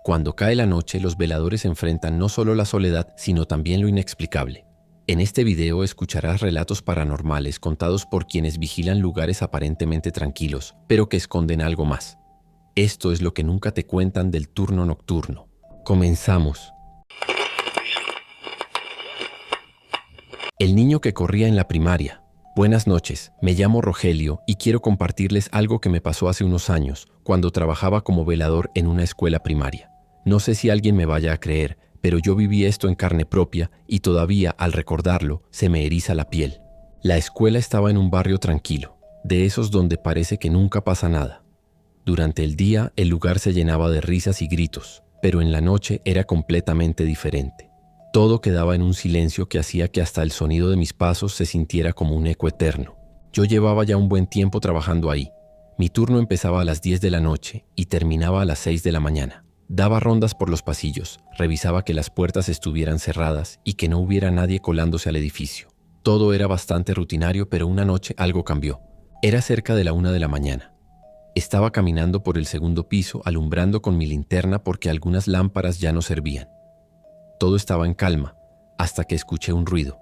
Cuando cae la noche, los veladores enfrentan no solo la soledad, sino también lo inexplicable. En este video escucharás relatos paranormales contados por quienes vigilan lugares aparentemente tranquilos, pero que esconden algo más. Esto es lo que nunca te cuentan del turno nocturno. Comenzamos. El niño que corría en la primaria. Buenas noches, me llamo Rogelio y quiero compartirles algo que me pasó hace unos años, cuando trabajaba como velador en una escuela primaria. No sé si alguien me vaya a creer, pero yo viví esto en carne propia y todavía, al recordarlo, se me eriza la piel. La escuela estaba en un barrio tranquilo, de esos donde parece que nunca pasa nada. Durante el día, el lugar se llenaba de risas y gritos, pero en la noche era completamente diferente. Todo quedaba en un silencio que hacía que hasta el sonido de mis pasos se sintiera como un eco eterno. Yo llevaba ya un buen tiempo trabajando ahí. Mi turno empezaba a las 10 de la noche y terminaba a las 6 de la mañana. Daba rondas por los pasillos, revisaba que las puertas estuvieran cerradas y que no hubiera nadie colándose al edificio. Todo era bastante rutinario, pero una noche algo cambió. Era cerca de la 1 de la mañana. Estaba caminando por el segundo piso, alumbrando con mi linterna porque algunas lámparas ya no servían. Todo estaba en calma, hasta que escuché un ruido.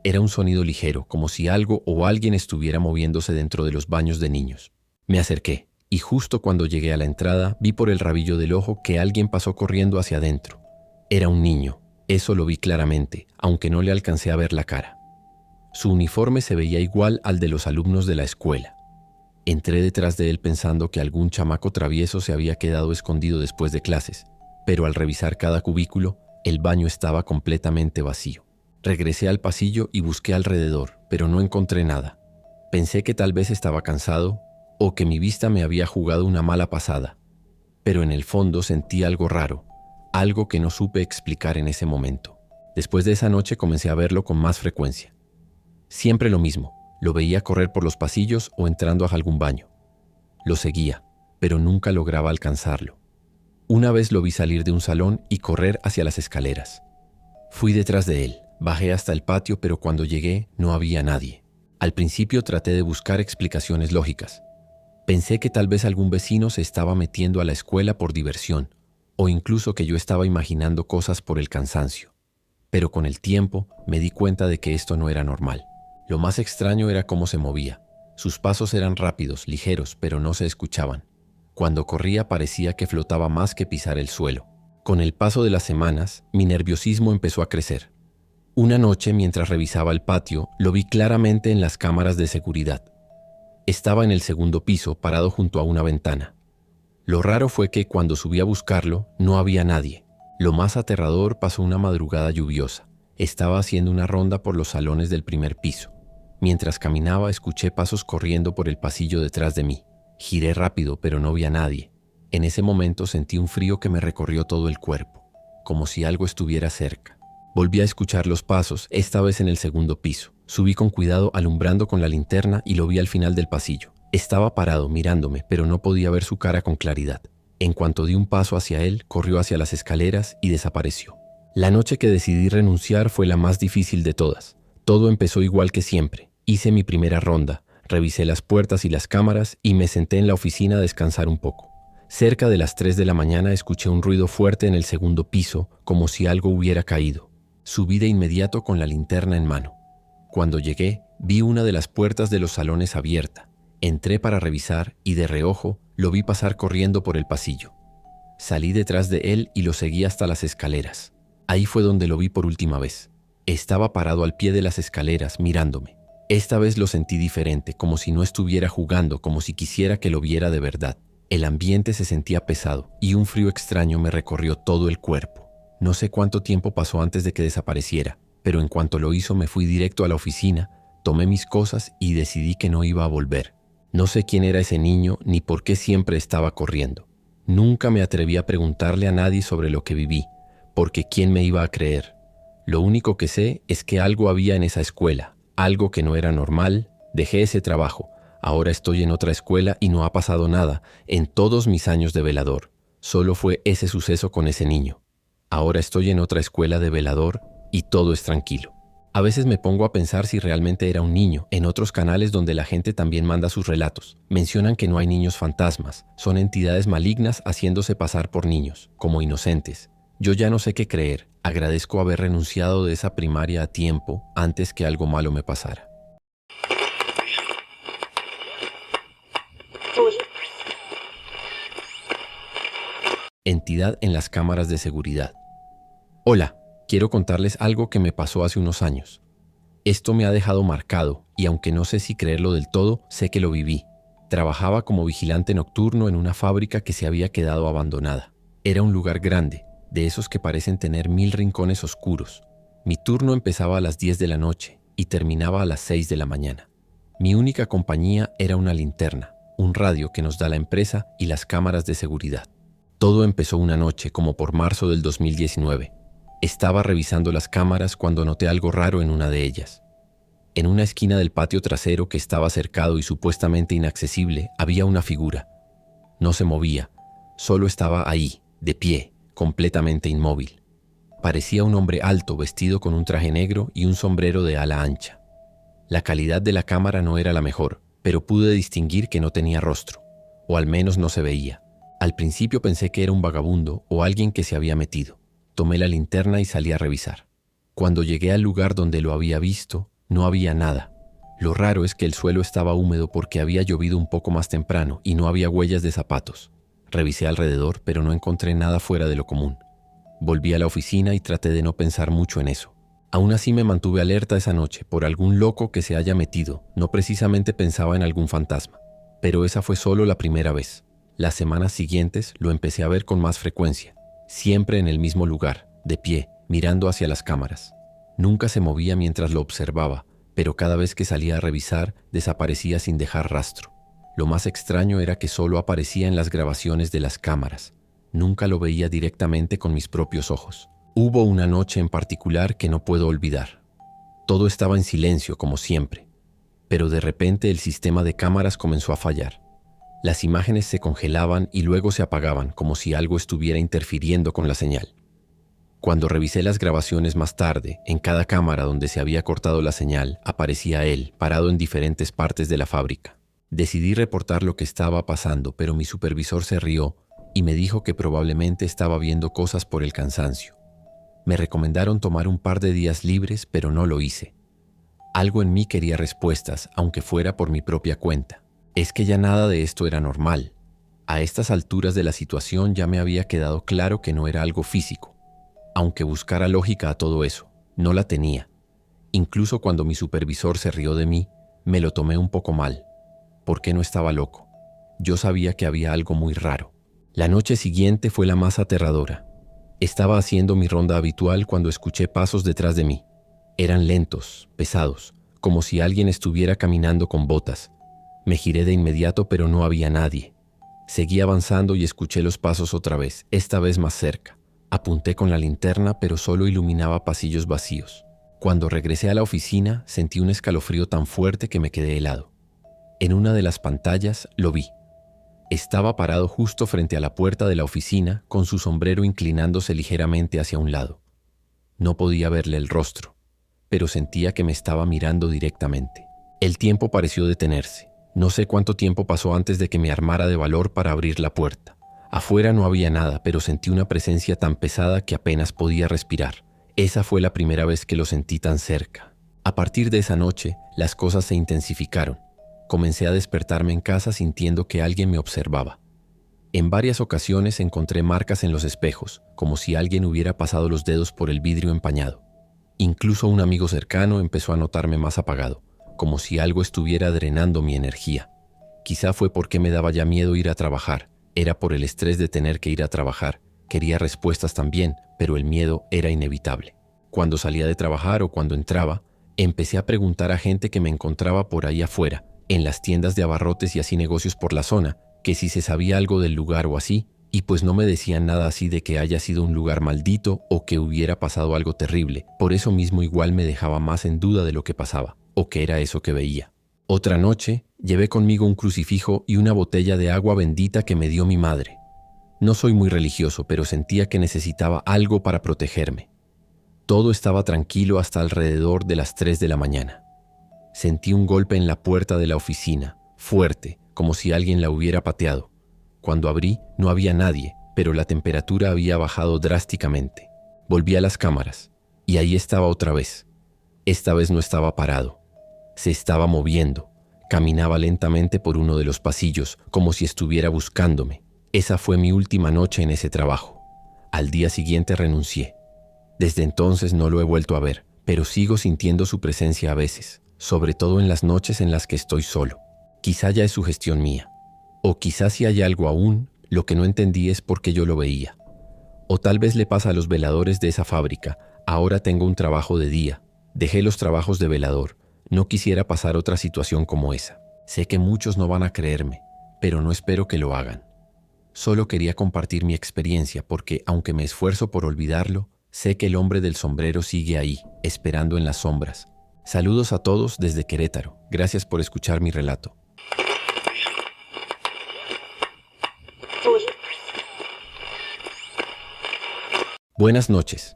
Era un sonido ligero, como si algo o alguien estuviera moviéndose dentro de los baños de niños. Me acerqué, y justo cuando llegué a la entrada, vi por el rabillo del ojo que alguien pasó corriendo hacia adentro. Era un niño, eso lo vi claramente, aunque no le alcancé a ver la cara. Su uniforme se veía igual al de los alumnos de la escuela. Entré detrás de él pensando que algún chamaco travieso se había quedado escondido después de clases, pero al revisar cada cubículo, el baño estaba completamente vacío. Regresé al pasillo y busqué alrededor, pero no encontré nada. Pensé que tal vez estaba cansado o que mi vista me había jugado una mala pasada. Pero en el fondo sentí algo raro, algo que no supe explicar en ese momento. Después de esa noche comencé a verlo con más frecuencia. Siempre lo mismo, lo veía correr por los pasillos o entrando a algún baño. Lo seguía, pero nunca lograba alcanzarlo. Una vez lo vi salir de un salón y correr hacia las escaleras. Fui detrás de él, bajé hasta el patio, pero cuando llegué no había nadie. Al principio traté de buscar explicaciones lógicas. Pensé que tal vez algún vecino se estaba metiendo a la escuela por diversión, o incluso que yo estaba imaginando cosas por el cansancio. Pero con el tiempo me di cuenta de que esto no era normal. Lo más extraño era cómo se movía. Sus pasos eran rápidos, ligeros, pero no se escuchaban. Cuando corría parecía que flotaba más que pisar el suelo. Con el paso de las semanas, mi nerviosismo empezó a crecer. Una noche, mientras revisaba el patio, lo vi claramente en las cámaras de seguridad. Estaba en el segundo piso, parado junto a una ventana. Lo raro fue que, cuando subí a buscarlo, no había nadie. Lo más aterrador pasó una madrugada lluviosa. Estaba haciendo una ronda por los salones del primer piso. Mientras caminaba, escuché pasos corriendo por el pasillo detrás de mí. Giré rápido, pero no vi a nadie. En ese momento sentí un frío que me recorrió todo el cuerpo, como si algo estuviera cerca. Volví a escuchar los pasos, esta vez en el segundo piso. Subí con cuidado, alumbrando con la linterna, y lo vi al final del pasillo. Estaba parado, mirándome, pero no podía ver su cara con claridad. En cuanto di un paso hacia él, corrió hacia las escaleras y desapareció. La noche que decidí renunciar fue la más difícil de todas. Todo empezó igual que siempre. Hice mi primera ronda. Revisé las puertas y las cámaras y me senté en la oficina a descansar un poco. Cerca de las 3 de la mañana escuché un ruido fuerte en el segundo piso, como si algo hubiera caído. Subí de inmediato con la linterna en mano. Cuando llegué, vi una de las puertas de los salones abierta. Entré para revisar y de reojo lo vi pasar corriendo por el pasillo. Salí detrás de él y lo seguí hasta las escaleras. Ahí fue donde lo vi por última vez. Estaba parado al pie de las escaleras mirándome. Esta vez lo sentí diferente, como si no estuviera jugando, como si quisiera que lo viera de verdad. El ambiente se sentía pesado y un frío extraño me recorrió todo el cuerpo. No sé cuánto tiempo pasó antes de que desapareciera, pero en cuanto lo hizo me fui directo a la oficina, tomé mis cosas y decidí que no iba a volver. No sé quién era ese niño ni por qué siempre estaba corriendo. Nunca me atreví a preguntarle a nadie sobre lo que viví, porque ¿quién me iba a creer? Lo único que sé es que algo había en esa escuela. Algo que no era normal. Dejé ese trabajo. Ahora estoy en otra escuela y no ha pasado nada en todos mis años de velador. Solo fue ese suceso con ese niño. Ahora estoy en otra escuela de velador y todo es tranquilo. A veces me pongo a pensar si realmente era un niño. En otros canales donde la gente también manda sus relatos, mencionan que no hay niños fantasmas, son entidades malignas haciéndose pasar por niños, como inocentes. Yo ya no sé qué creer. Agradezco haber renunciado de esa primaria a tiempo antes que algo malo me pasara. Entidad en las cámaras de seguridad. Hola, quiero contarles algo que me pasó hace unos años. Esto me ha dejado marcado y aunque no sé si creerlo del todo, sé que lo viví. Trabajaba como vigilante nocturno en una fábrica que se había quedado abandonada. Era un lugar grande, de esos que parecen tener 1000 rincones oscuros. Mi turno empezaba a las 10 de la noche y terminaba a las 6 de la mañana. Mi única compañía era una linterna, un radio que nos da la empresa y las cámaras de seguridad. Todo empezó una noche, como por marzo del 2019. Estaba revisando las cámaras cuando noté algo raro en una de ellas. En una esquina del patio trasero que estaba cercado y supuestamente inaccesible, había una figura. No se movía, solo estaba ahí, de pie, completamente inmóvil. Parecía un hombre alto vestido con un traje negro y un sombrero de ala ancha. La calidad de la cámara no era la mejor, pero pude distinguir que no tenía rostro, o al menos no se veía. Al principio pensé que era un vagabundo o alguien que se había metido. Tomé la linterna y salí a revisar. Cuando llegué al lugar donde lo había visto, no había nada. Lo raro es que el suelo estaba húmedo porque había llovido un poco más temprano y no había huellas de zapatos. Revisé alrededor, pero no encontré nada fuera de lo común. Volví a la oficina y traté de no pensar mucho en eso. Aún así me mantuve alerta esa noche por algún loco que se haya metido. No precisamente pensaba en algún fantasma, pero esa fue solo la primera vez. Las semanas siguientes lo empecé a ver con más frecuencia, siempre en el mismo lugar, de pie, mirando hacia las cámaras. Nunca se movía mientras lo observaba, pero cada vez que salía a revisar, desaparecía sin dejar rastro. Lo más extraño era que solo aparecía en las grabaciones de las cámaras. Nunca lo veía directamente con mis propios ojos. Hubo una noche en particular que no puedo olvidar. Todo estaba en silencio, como siempre, pero de repente el sistema de cámaras comenzó a fallar. Las imágenes se congelaban y luego se apagaban, como si algo estuviera interfiriendo con la señal. Cuando revisé las grabaciones más tarde, en cada cámara donde se había cortado la señal, aparecía él, parado en diferentes partes de la fábrica. Decidí reportar lo que estaba pasando, pero mi supervisor se rió y me dijo que probablemente estaba viendo cosas por el cansancio. Me recomendaron tomar un par de días libres, pero no lo hice. Algo en mí quería respuestas, aunque fuera por mi propia cuenta. Es que ya nada de esto era normal. A estas alturas de la situación ya me había quedado claro que no era algo físico. Aunque buscara lógica a todo eso, no la tenía. Incluso cuando mi supervisor se rió de mí, me lo tomé un poco mal. ¿Por qué no estaba loco? Yo sabía que había algo muy raro. La noche siguiente fue la más aterradora. Estaba haciendo mi ronda habitual cuando escuché pasos detrás de mí. Eran lentos, pesados, como si alguien estuviera caminando con botas. Me giré de inmediato, pero no había nadie. Seguí avanzando y escuché los pasos otra vez, esta vez más cerca. Apunté con la linterna, pero solo iluminaba pasillos vacíos. Cuando regresé a la oficina, sentí un escalofrío tan fuerte que me quedé helado. En una de las pantallas lo vi. Estaba parado justo frente a la puerta de la oficina, con su sombrero inclinándose ligeramente hacia un lado. No podía verle el rostro, pero sentía que me estaba mirando directamente. El tiempo pareció detenerse. No sé cuánto tiempo pasó antes de que me armara de valor para abrir la puerta. Afuera no había nada, pero sentí una presencia tan pesada que apenas podía respirar. Esa fue la primera vez que lo sentí tan cerca. A partir de esa noche, las cosas se intensificaron. Comencé a despertarme en casa sintiendo que alguien me observaba. En varias ocasiones encontré marcas en los espejos, como si alguien hubiera pasado los dedos por el vidrio empañado. Incluso un amigo cercano empezó a notarme más apagado, como si algo estuviera drenando mi energía. Quizá fue porque me daba ya miedo ir a trabajar. Era por el estrés de tener que ir a trabajar. Quería respuestas también, pero el miedo era inevitable. Cuando salía de trabajar o cuando entraba, empecé a preguntar a gente que me encontraba por ahí afuera, en las tiendas de abarrotes y así negocios por la zona, que si se sabía algo del lugar o así, y pues no me decían nada así de que haya sido un lugar maldito o que hubiera pasado algo terrible. Por eso mismo igual me dejaba más en duda de lo que pasaba, o qué era eso que veía. Otra noche, llevé conmigo un crucifijo y una botella de agua bendita que me dio mi madre. No soy muy religioso, pero sentía que necesitaba algo para protegerme. Todo estaba tranquilo hasta alrededor de las 3 de la mañana. Sentí un golpe en la puerta de la oficina, fuerte, como si alguien la hubiera pateado. Cuando abrí, no había nadie, pero la temperatura había bajado drásticamente. Volví a las cámaras, y ahí estaba otra vez. Esta vez no estaba parado. Se estaba moviendo. Caminaba lentamente por uno de los pasillos, como si estuviera buscándome. Esa fue mi última noche en ese trabajo. Al día siguiente renuncié. Desde entonces no lo he vuelto a ver, pero sigo sintiendo su presencia a veces, sobre todo en las noches en las que estoy solo. Quizá ya es sugestión mía. O quizás si hay algo aún, lo que no entendí es por qué yo lo veía. O tal vez le pasa a los veladores de esa fábrica. Ahora tengo un trabajo de día. Dejé los trabajos de velador. No quisiera pasar otra situación como esa. Sé que muchos no van a creerme, pero no espero que lo hagan. Solo quería compartir mi experiencia porque, aunque me esfuerzo por olvidarlo, sé que el hombre del sombrero sigue ahí, esperando en las sombras. Saludos a todos desde Querétaro. Gracias por escuchar mi relato. Buenas noches.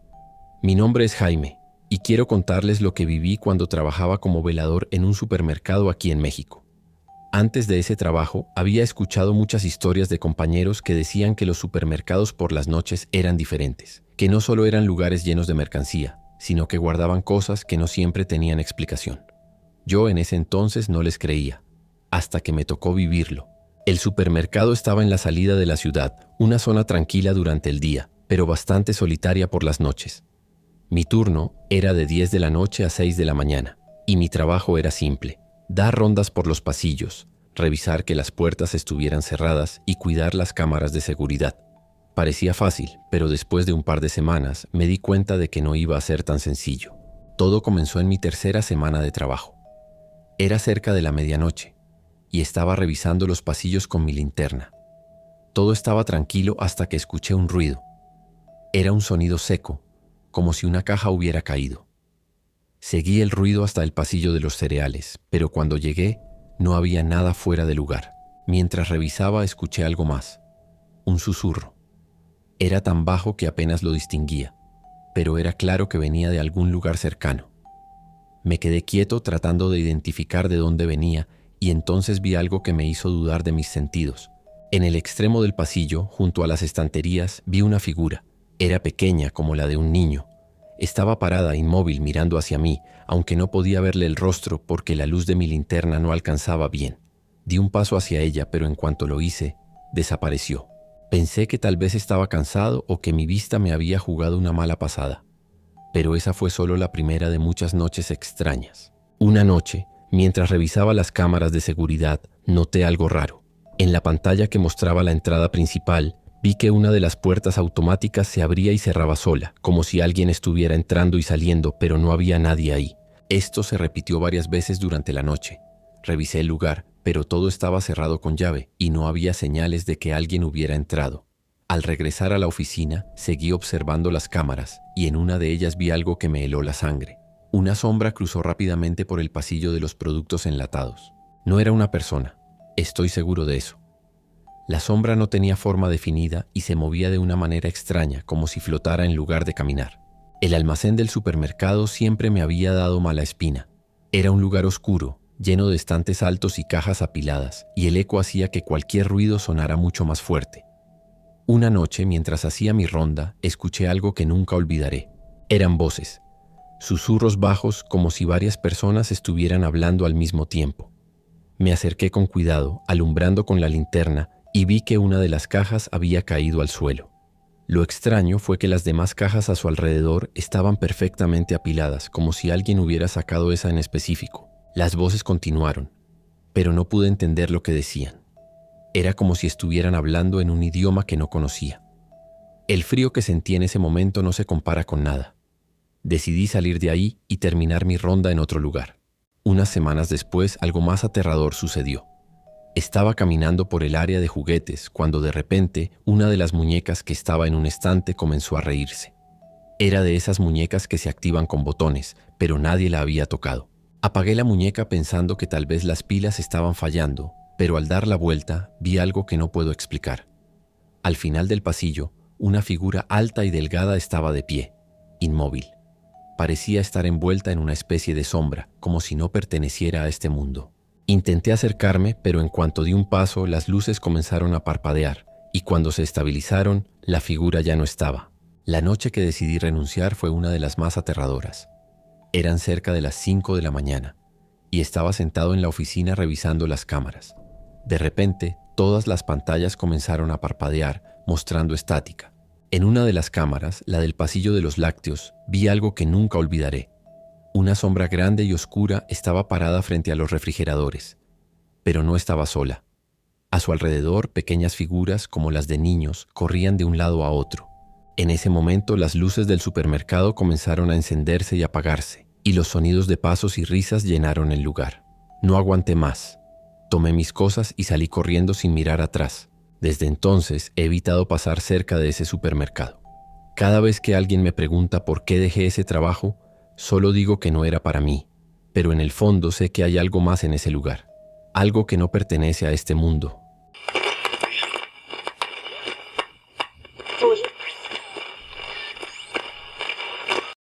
Mi nombre es Jaime y quiero contarles lo que viví cuando trabajaba como velador en un supermercado aquí en México. Antes de ese trabajo, había escuchado muchas historias de compañeros que decían que los supermercados por las noches eran diferentes, que no solo eran lugares llenos de mercancía, sino que guardaban cosas que no siempre tenían explicación. Yo en ese entonces no les creía, hasta que me tocó vivirlo. El supermercado estaba en la salida de la ciudad, una zona tranquila durante el día, pero bastante solitaria por las noches. Mi turno era de 10 de la noche a 6 de la mañana, y mi trabajo era simple: dar rondas por los pasillos, revisar que las puertas estuvieran cerradas y cuidar las cámaras de seguridad. Parecía fácil, pero después de un par de semanas me di cuenta de que no iba a ser tan sencillo. Todo comenzó en mi tercera semana de trabajo. Era cerca de la medianoche, y estaba revisando los pasillos con mi linterna. Todo estaba tranquilo hasta que escuché un ruido. Era un sonido seco, como si una caja hubiera caído. Seguí el ruido hasta el pasillo de los cereales, pero cuando llegué, no había nada fuera de lugar. Mientras revisaba, escuché algo más. Un susurro. Era tan bajo que apenas lo distinguía, pero era claro que venía de algún lugar cercano. Me quedé quieto tratando de identificar de dónde venía, y entonces vi algo que me hizo dudar de mis sentidos. En el extremo del pasillo, junto a las estanterías, vi una figura. Era pequeña como la de un niño. Estaba parada, inmóvil, mirando hacia mí, aunque no podía verle el rostro porque la luz de mi linterna no alcanzaba bien. Di un paso hacia ella, pero en cuanto lo hice, desapareció. Pensé que tal vez estaba cansado o que mi vista me había jugado una mala pasada. Pero esa fue solo la primera de muchas noches extrañas. Una noche, mientras revisaba las cámaras de seguridad, noté algo raro. En la pantalla que mostraba la entrada principal, vi que una de las puertas automáticas se abría y cerraba sola, como si alguien estuviera entrando y saliendo, pero no había nadie ahí. Esto se repitió varias veces durante la noche. Revisé el lugar, pero todo estaba cerrado con llave y no había señales de que alguien hubiera entrado. Al regresar a la oficina, seguí observando las cámaras y en una de ellas vi algo que me heló la sangre. Una sombra cruzó rápidamente por el pasillo de los productos enlatados. No era una persona, estoy seguro de eso. La sombra no tenía forma definida y se movía de una manera extraña, como si flotara en lugar de caminar. El almacén del supermercado siempre me había dado mala espina. Era un lugar oscuro, lleno de estantes altos y cajas apiladas, y el eco hacía que cualquier ruido sonara mucho más fuerte. Una noche, mientras hacía mi ronda, escuché algo que nunca olvidaré. Eran voces, susurros bajos como si varias personas estuvieran hablando al mismo tiempo. Me acerqué con cuidado, alumbrando con la linterna, y vi que una de las cajas había caído al suelo. Lo extraño fue que las demás cajas a su alrededor estaban perfectamente apiladas, como si alguien hubiera sacado esa en específico. Las voces continuaron, pero no pude entender lo que decían. Era como si estuvieran hablando en un idioma que no conocía. El frío que sentí en ese momento no se compara con nada. Decidí salir de ahí y terminar mi ronda en otro lugar. Unas semanas después, algo más aterrador sucedió. Estaba caminando por el área de juguetes cuando de repente una de las muñecas que estaba en un estante comenzó a reírse. Era de esas muñecas que se activan con botones, pero nadie la había tocado. Apagué la muñeca pensando que tal vez las pilas estaban fallando, pero al dar la vuelta vi algo que no puedo explicar. Al final del pasillo, una figura alta y delgada estaba de pie, inmóvil. parecía estar envuelta en una especie de sombra, como si no perteneciera a este mundo. Intenté acercarme, pero en cuanto di un paso, las luces comenzaron a parpadear, y cuando se estabilizaron, la figura ya no estaba. La noche que decidí renunciar fue una de las más aterradoras. Eran cerca de las 5 de la mañana, y estaba sentado en la oficina revisando las cámaras. De repente, todas las pantallas comenzaron a parpadear, mostrando estática. En una de las cámaras, la del pasillo de los lácteos, vi algo que nunca olvidaré. Una sombra grande y oscura estaba parada frente a los refrigeradores, pero no estaba sola. A su alrededor, pequeñas figuras, como las de niños, corrían de un lado a otro. En ese momento, las luces del supermercado comenzaron a encenderse y apagarse, y los sonidos de pasos y risas llenaron el lugar. No aguanté más. Tomé mis cosas y salí corriendo sin mirar atrás. Desde entonces, he evitado pasar cerca de ese supermercado. Cada vez que alguien me pregunta por qué dejé ese trabajo, solo digo que no era para mí, pero en el fondo sé que hay algo más en ese lugar, algo que no pertenece a este mundo.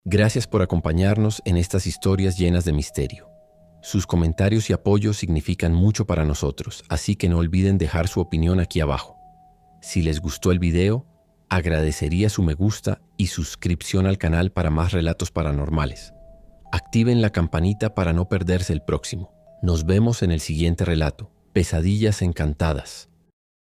Gracias por acompañarnos en estas historias llenas de misterio. Sus comentarios y apoyo significan mucho para nosotros, así que no olviden dejar su opinión aquí abajo. Si les gustó el video, agradecería su me gusta y suscripción al canal para más relatos paranormales. Activen la campanita para no perderse el próximo. Nos vemos en el siguiente relato, Pesadillas Encantadas.